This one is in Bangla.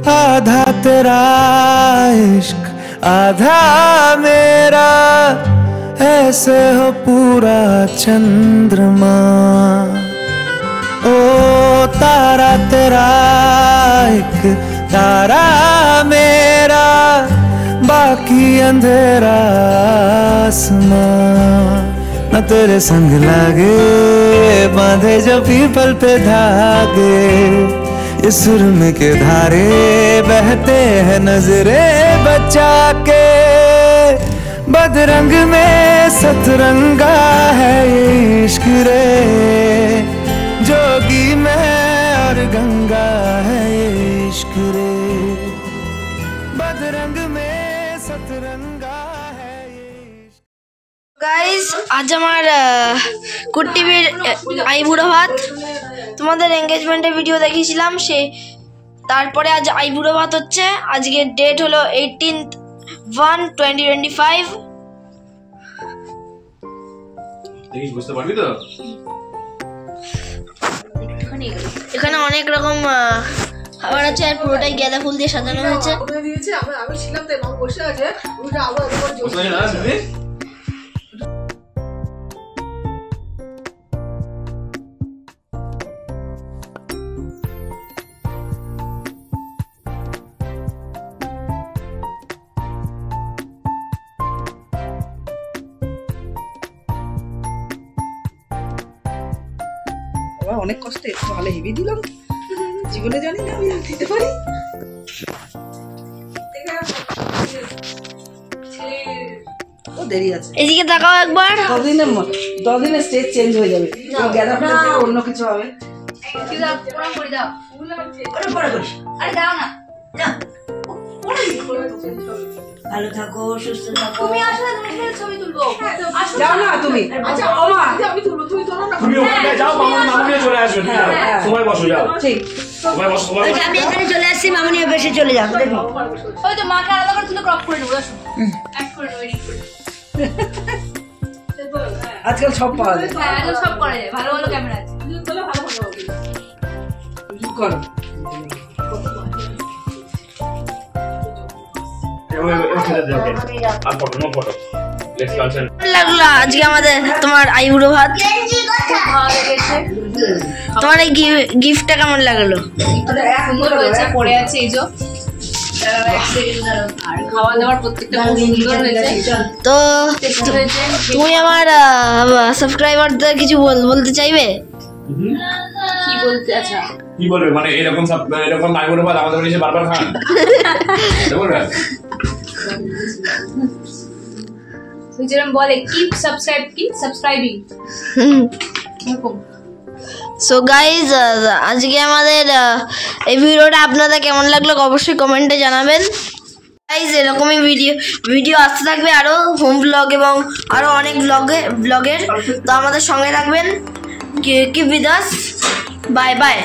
आधा तेरा इश्क आधा मेरा, ऐसे हो पूरा चंद्रमा। ओ तारा तेरा एक तारा मेरा, बाकी अंधेरा आसमां। न तेरे संग लागे बांधे जो पीपल पे धागे, इस सुरम के धारे बहते हैं नजरे बचा के। बदरंग में सतरंगा है ये इश्क रे, जोगी में और गंगा है ये इश्क रे। बदरंग में सतरंगा है ये। गाइस आज আমার কুটিভির আইবুড়ো ভাত, তোমাদের এনগেজমেন্টের ভিডিও দেখিয়েছিলাম, সে তারপরে আজ আইবুড়ো ভাত হচ্ছে। আজকে ডেট হলো 18/1/2025। দেখি বুঝতে পারবি তো? এখানে অনেক রকম খাবার আছে আর পুরোটাই গাঁদা ফুল দিয়ে সাজানো হয়েছে। আমি ছিলাম তাই মা বসে আছে, ওটা আবার অনেক কষ্টে ভালো হেভি দিলাম, জীবনে জানি না আমি দিতে পারি। ও দেরি আছে, এদিকে তাকাও একবার। 10 দিনে স্টেজ চেঞ্জ হয়ে যাবে, গাঁদা ফুলের থেকে অন্য কিছু হবে। ভালো থাকো, সুস্থ থাকো। তুমি আসলে ছবি তুলবো, যাও না তুমি। আচ্ছা ওমা আমি তুলবো, তুমি তোলো না। তুমি ওখানে যাও, মামুনি চলে আসবে। সময় বসো, যাও ঠিক সময় বসো। আমি এখানে চলে আসছি, মামুনি বেশি চলে যাও। দেখো ওই তো মাকে আলাদা করে তুলে ক্রপ করে নেবো, অ্যাড করে নেবো, এডিট করে। আজকাল সব পাওয়া যায়, হ্যাঁ আজকাল সব করা যায়, ভালো ভালো ক্যামেরা আছে। ভালো ভালো হবে করো। লাগলো আজকে আমাদের তোমার আইবুড়ো ভাত? তোমার এই গিফটটা কেমন লাগলো? সুন্দর হয়েছে, পড়ে আছে এই যে, আর খাওয়া দাওয়ার প্রত্যেকটা খুব সুন্দর হয়েছে। তো তুমি আমার সাবস্ক্রাইবারদের কিছু বলতে চাইবে? কি বলতে? আচ্ছা কি বলবে মানে এরকম আইবুড়ো ভাত আমাদের বাড়ি এসে বারবার খান বলবে? যেরকম বলে কিপ সাবস্ক্রাইবিং। সো গাইজ আজকে আমাদের এই ভিডিওটা আপনাদের কেমন লাগলো অবশ্যই কমেন্টে জানাবেন। গাইজ এরকমই ভিডিও আসতে থাকবে, আরও হোম ব্লগ এবং আরও অনেক ব্লগের। তো আমাদের সঙ্গে থাকবেন। Keep with us, bye bye.